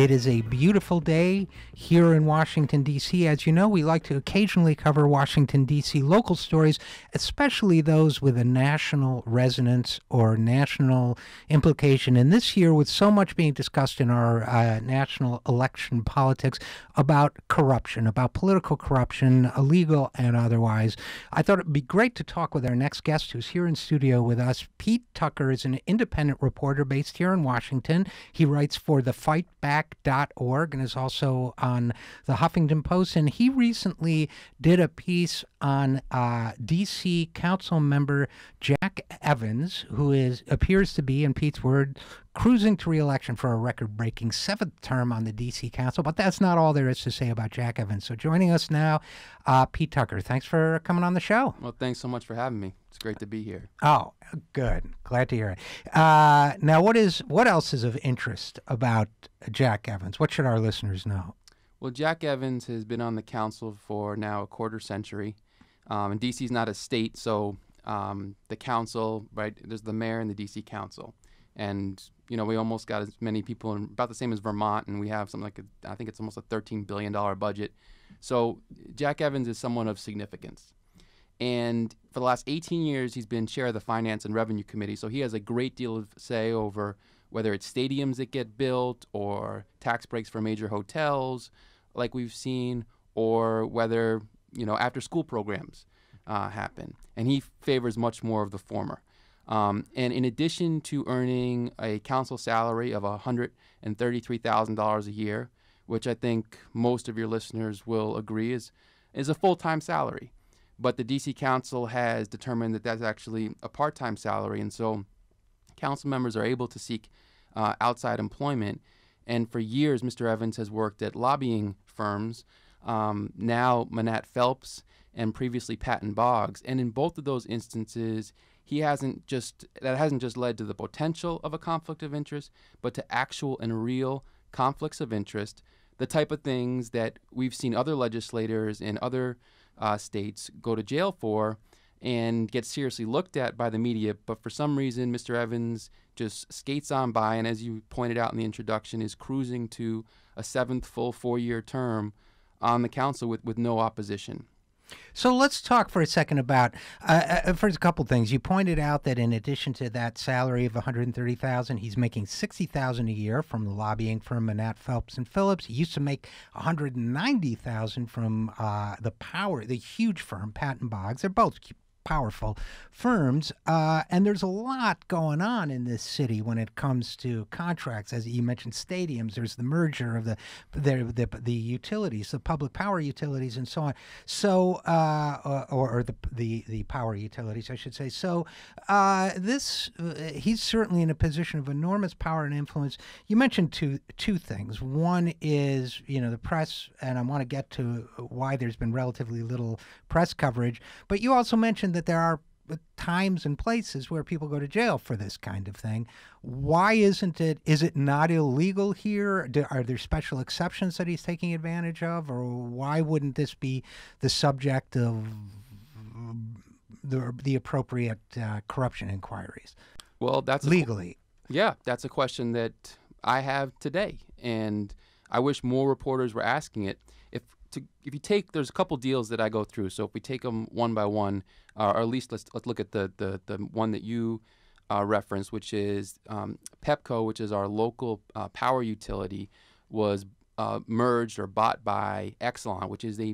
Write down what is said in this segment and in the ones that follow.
It is a beautiful day here in Washington, D.C. As you know, we like to occasionally cover Washington, D.C. local stories, especially those with a national resonance or national implication. And this year, with so much being discussed in our national election politics about corruption, about political corruption, illegal and otherwise, I thought it would be great to talk with our next guest who's here in studio with us. Pete Tucker is an independent reporter based here in Washington. He writes for thefightback.org and is also on the Huffington Post. And he recently did a piece on D.C. Council member Jack Evans, who appears to be, in Pete's word, cruising to re-election for a record-breaking seventh term on the D.C. Council. But that's not all there is to say about Jack Evans. So joining us now, Pete Tucker. Thanks for coming on the show. Well, thanks so much for having me. It's great to be here. Oh, good. Glad to hear it. Now, what else is of interest about Jack Evans? What should our listeners know? Well, Jack Evans has been on the council for now a quarter century. And D.C. is not a state, so the council, right, there's the mayor and the D.C. council. And, you know, we almost got as many people, about the same as Vermont, and we have something like, I think it's almost a $13 billion budget. So Jack Evans is someone of significance. And for the last 18 years, he's been chair of the Finance and Revenue Committee, so he has a great deal of say over whether it's stadiums that get built or tax breaks for major hotels, like we've seen, or whether, you know, after-school programs happen. And he favors much more of the former. And in addition to earning a council salary of $133,000 a year, which I think most of your listeners will agree is a full-time salary. But the D.C. Council has determined that that's actually a part-time salary, and so council members are able to seek outside employment. And for years, Mr. Evans has worked at lobbying firms, now Manat Phelps and previously Patton Boggs. And in both of those instances, that hasn't just led to the potential of a conflict of interest, but to actual and real conflicts of interest, the type of things that we've seen other legislators in other states go to jail for and get seriously looked at by the media. But for some reason, Mr. Evans just skates on by, and as you pointed out in the introduction, is cruising to a seventh full 4-year term on the council with no opposition. So let's talk for a second about first a couple things. You pointed out that in addition to that salary of $130,000, he's making $60,000 a year from the lobbying firm Manat Phelps and Phillips. He used to make $190,000 from the huge firm Patton Boggs. They're both powerful firms, and there's a lot going on in this city when it comes to contracts. As you mentioned, stadiums. There's the merger of the utilities, the public power utilities, and so on. So, or the power utilities, I should say. So, he's certainly in a position of enormous power and influence. You mentioned two things. One is, you know, the press, and I want to get to why there's been relatively little press coverage. But you also mentioned that there are times and places where people go to jail for this kind of thing. Why isn't it? Is it not illegal here? Are there special exceptions that he's taking advantage of? Or why wouldn't this be the subject of the appropriate corruption inquiries? Well, that's legally. That's a question that I have today, and I wish more reporters were asking it. If you take, there's a couple deals that I go through. So if we take them one by one, or at least let's look at the one that you referenced, which is Pepco, which is our local power utility, was merged or bought by Exelon, which is the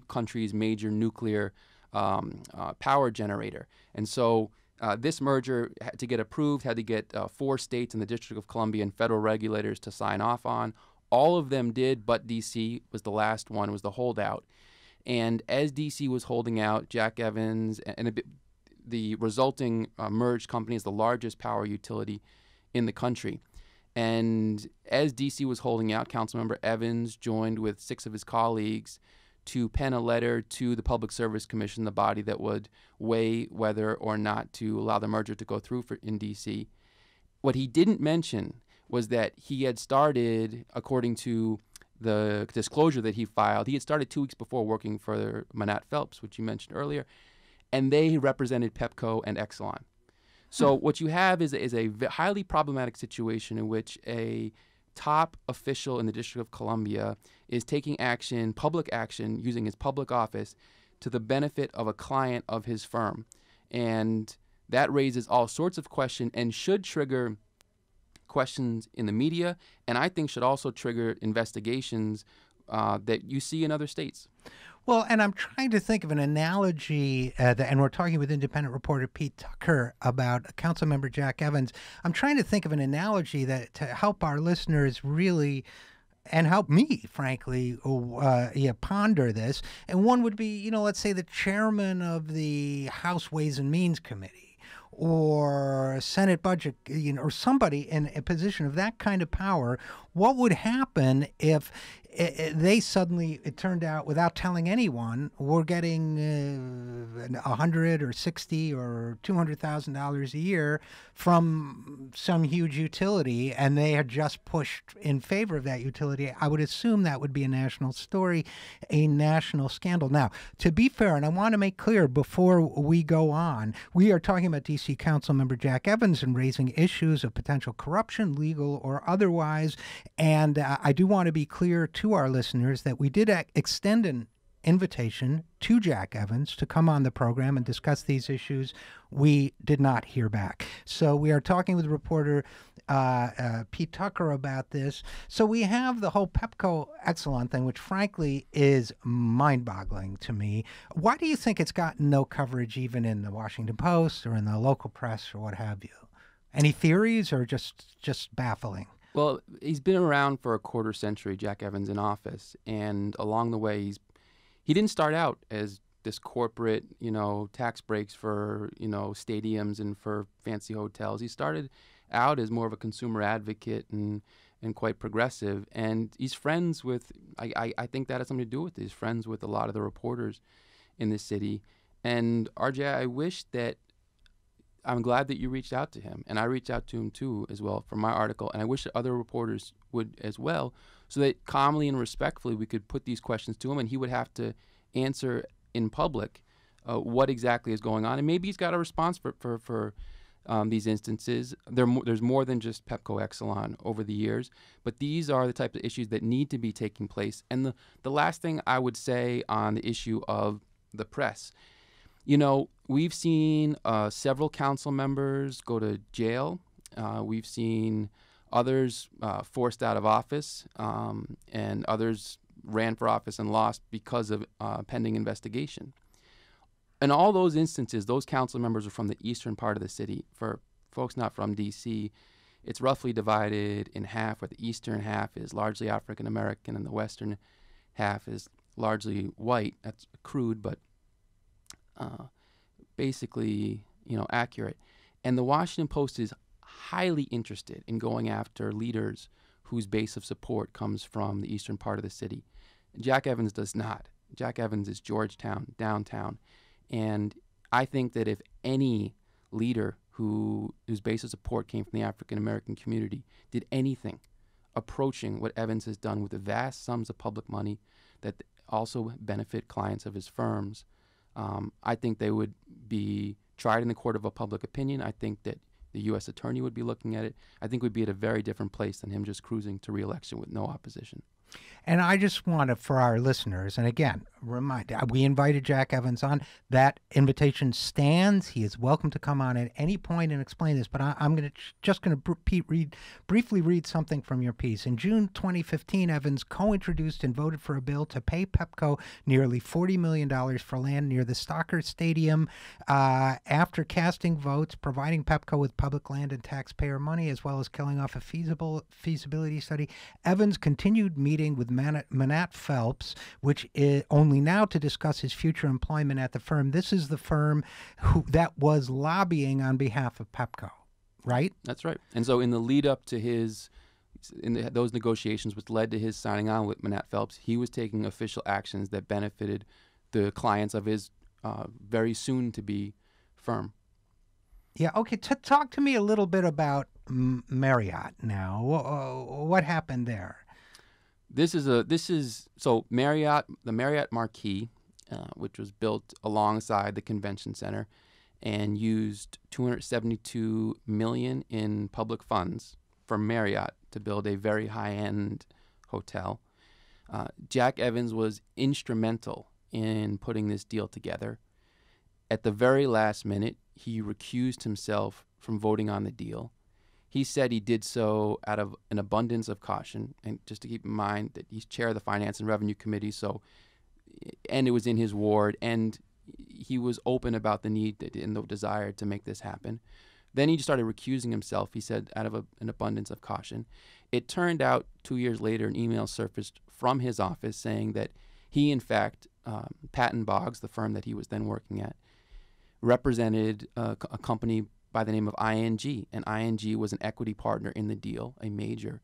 country's major nuclear power generator. And so this merger had to get approved, had to get 4 states and the District of Columbia and federal regulators to sign off on. All of them did, but D.C. was the last one, was the holdout. And as D.C. was holding out, Jack Evans and the resulting merged company is the largest power utility in the country. And as D.C. was holding out, Councilmember Evans joined with 6 of his colleagues to pen a letter to the Public Service Commission, the body that would weigh whether or not to allow the merger to go through in D.C. What he didn't mention was that he had started, according to the disclosure that he filed, he had started 2 weeks before working for Manat Phelps, which you mentioned earlier, and they represented Pepco and Exelon. So what you have is a highly problematic situation in which a top official in the District of Columbia is taking action, public action, using his public office to the benefit of a client of his firm. And that raises all sorts of questions and should trigger questions in the media, and I think should also trigger investigations that you see in other states. Well, and I'm trying to think of an analogy, and we're talking with independent reporter Pete Tucker about Councilmember Jack Evans. I'm trying to think of an analogy that to help our listeners really, and help me, frankly, ponder this. And one would be, let's say the chairman of the House Ways and Means Committee, or Senate Budget, or somebody in a position of that kind of power. What would happen if they suddenly, it turned out, without telling anyone, were getting $100 or $60 or $200,000 a year from some huge utility, and they had just pushed in favor of that utility? I would assume that would be a national story, a national scandal. Now, to be fair, and I want to make clear before we go on, we are talking about D.C. Councilmember Jack Evans and raising issues of potential corruption, legal or otherwise. And I do want to be clear to our listeners that we did extend an invitation to Jack Evans to come on the program and discuss these issues. We did not hear back. So we are talking with reporter Pete Tucker about this. So we have the whole Pepco Exelon thing, which frankly is mind-boggling to me. Why do you think it's gotten no coverage even in the Washington Post or in the local press or what have you? Any theories, or just baffling? Well, he's been around for a quarter century, Jack Evans, in office, and along the way, he didn't start out as this corporate, tax breaks for, stadiums and for fancy hotels. He started out as more of a consumer advocate and quite progressive, and he's friends with, I think that has something to do with it. He's friends with a lot of the reporters in the city. And RJ, I'm glad that you reached out to him, and I reached out to him too as well for my article, and I wish that other reporters would as well, so that calmly and respectfully we could put these questions to him, and he would have to answer in public what exactly is going on, and maybe he's got a response for these instances. There's more than just Pepco Exelon over the years, but these are the types of issues that need to be taking place. And the last thing I would say on the issue of the press, we've seen several council members go to jail. We've seen others forced out of office, and others ran for office and lost because of pending investigation. In all those instances, those council members are from the eastern part of the city. For folks not from D.C., it's roughly divided in half, where the eastern half is largely African American and the western half is largely white. That's crude, but basically, accurate. And the Washington Post is highly interested in going after leaders whose base of support comes from the eastern part of the city. Jack Evans does not. Jack Evans is Georgetown, downtown. And I think that if any leader whose base of support came from the African American community did anything approaching what Evans has done with the vast sums of public money that also benefit clients of his firms, I think they would be tried in the court of a public opinion. I think that the U.S. attorney would be looking at it. I think we'd be at a very different place than him just cruising to re-election with no opposition. And I just want to, for our listeners, and again, we invited Jack Evans on. That invitation stands. He is welcome to come on at any point and explain this. But I'm just going to briefly read something from your piece. In June 2015, Evans co-introduced and voted for a bill to pay Pepco nearly $40 million for land near the Stalker Stadium. After casting votes, providing Pepco with public land and taxpayer money, as well as killing off a feasibility study, Evans continued meeting with Manat Phelps, which is only now to discuss his future employment at the firm. This is the firm that was lobbying on behalf of Pepco, right? That's right. And so in the lead up to those negotiations, which led to his signing on with Manat Phelps, he was taking official actions that benefited the clients of his very soon-to-be firm. Yeah, okay. Talk to me a little bit about Marriott now. What happened there? So Marriott, the Marriott Marquis, which was built alongside the convention center and used $272 million in public funds for Marriott to build a very high-end hotel. Jack Evans was instrumental in putting this deal together. At the very last minute, he recused himself from voting on the deal. He said he did so out of an abundance of caution, and just to keep in mind that he's chair of the Finance and Revenue Committee, and it was in his ward, and he was open about the need and the desire to make this happen. Then he just started recusing himself, he said, out of an abundance of caution. It turned out 2 years later, an email surfaced from his office saying that he, in fact, Patton Boggs, the firm that he was then working at, represented a company by the name of ING, and ING was an equity partner in the deal, a major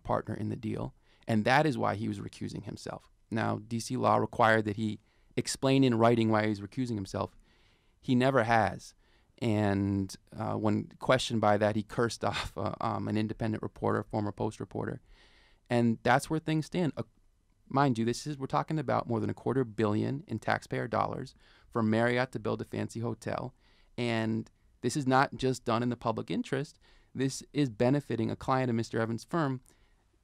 partner in the deal, and that is why he was recusing himself. Now, D.C. law required that he explain in writing why he's recusing himself. He never has, and when questioned by that, he cursed off an independent reporter, former Post reporter, and that's where things stand. Mind you, we're talking about more than $250 million in taxpayer dollars for Marriott to build a fancy hotel, and this is not just done in the public interest. This is benefiting a client of Mr. Evans' firm.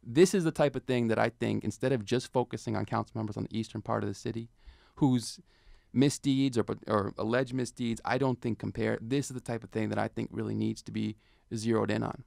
This is the type of thing that I think, instead of just focusing on council members on the eastern part of the city, whose misdeeds or alleged misdeeds I don't think compare, this is the type of thing that I think really needs to be zeroed in on.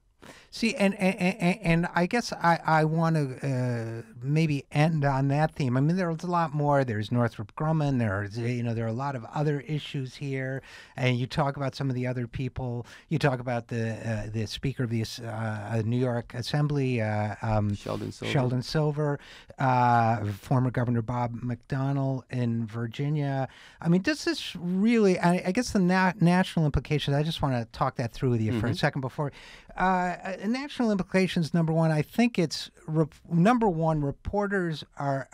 See, and I guess I want to maybe end on that theme. I mean, there's a lot more. There's Northrop Grumman. There are a lot of other issues here. And you talk about some of the other people. You talk about the Speaker of the New York Assembly, Sheldon Silver, former Governor Bob McDonnell in Virginia. I mean, does this really? I guess the national implications. I just want to talk that through with you for a second before. National implications, number one, I think it's number one, reporters are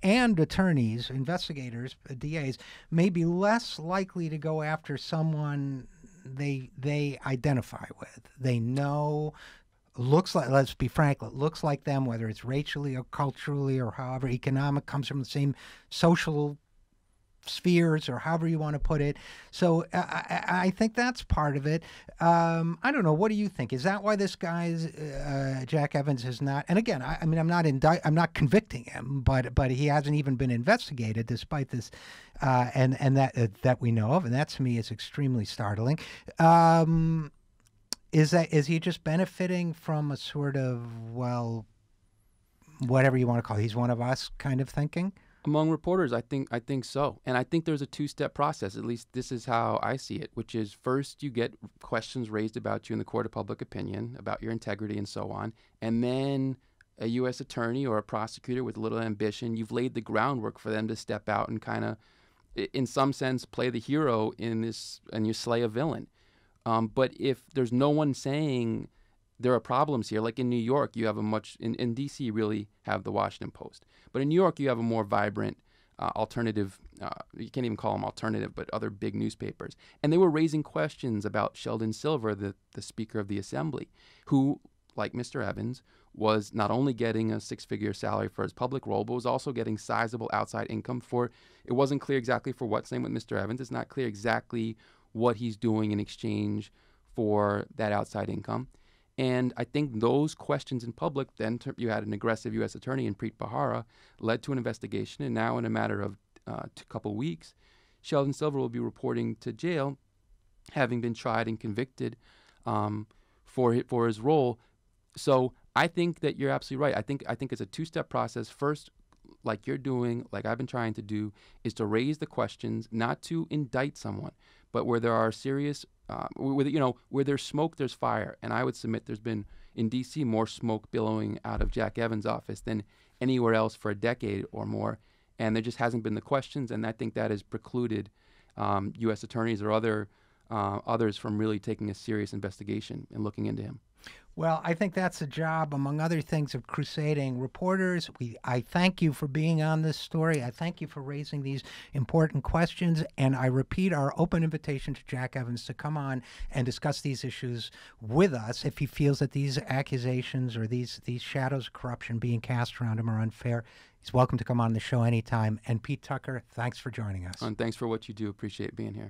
and attorneys, investigators, DAs may be less likely to go after someone they identify with. They know, looks like, let's be frank, it looks like them, whether it's racially or culturally or however economic, comes from the same social spheres or however you want to put it. So I think that's part of it. I don't know. What do you think? Is that why this guy's Jack Evans is not? And again, I mean, I'm not convicting him, but he hasn't even been investigated despite this, and that we know of, and that to me is extremely startling. Is he just benefiting from a sort of, well, whatever you want to call it, he's one of us kind of thinking? Among reporters, I think so. And I think there's a two-step process. At least this is how I see it, which is first you get questions raised about you in the court of public opinion, about your integrity and so on. And then a U.S. attorney or a prosecutor with little ambition, you've laid the groundwork for them to step out and kind of, in some sense, play the hero in this, and you slay a villain. But if there's no one saying there are problems here, like in New York, you have in D.C. you really have the Washington Post. But in New York, you have a more vibrant alternative, you can't even call them alternative, but other big newspapers. And they were raising questions about Sheldon Silver, the Speaker of the Assembly, who, like Mr. Evans, was not only getting a six-figure salary for his public role, but was also getting sizable outside income for, it wasn't clear exactly for what, same with Mr. Evans, it's not clear exactly what he's doing in exchange for that outside income. And I think those questions in public, then you had an aggressive U.S. attorney in Preet Bharara, led to an investigation. And now in a matter of a couple weeks, Sheldon Silver will be reporting to jail, having been tried and convicted for his role. So I think that you're absolutely right. I think it's a two-step process. First, like you're doing, like I've been trying to do, is to raise the questions, not to indict someone, but where there are serious where there's smoke, there's fire. And I would submit there's been, in D.C., more smoke billowing out of Jack Evans' office than anywhere else for a decade or more. And there just hasn't been the questions, and I think that has precluded U.S. attorneys or others from really taking a serious investigation and looking into him. Well, I think that's a job, among other things, of crusading reporters. I thank you for being on this story. I thank you for raising these important questions. And I repeat our open invitation to Jack Evans to come on and discuss these issues with us if he feels that these accusations or these shadows of corruption being cast around him are unfair. He's welcome to come on the show anytime. And Pete Tucker, thanks for joining us. And thanks for what you do. Appreciate being here.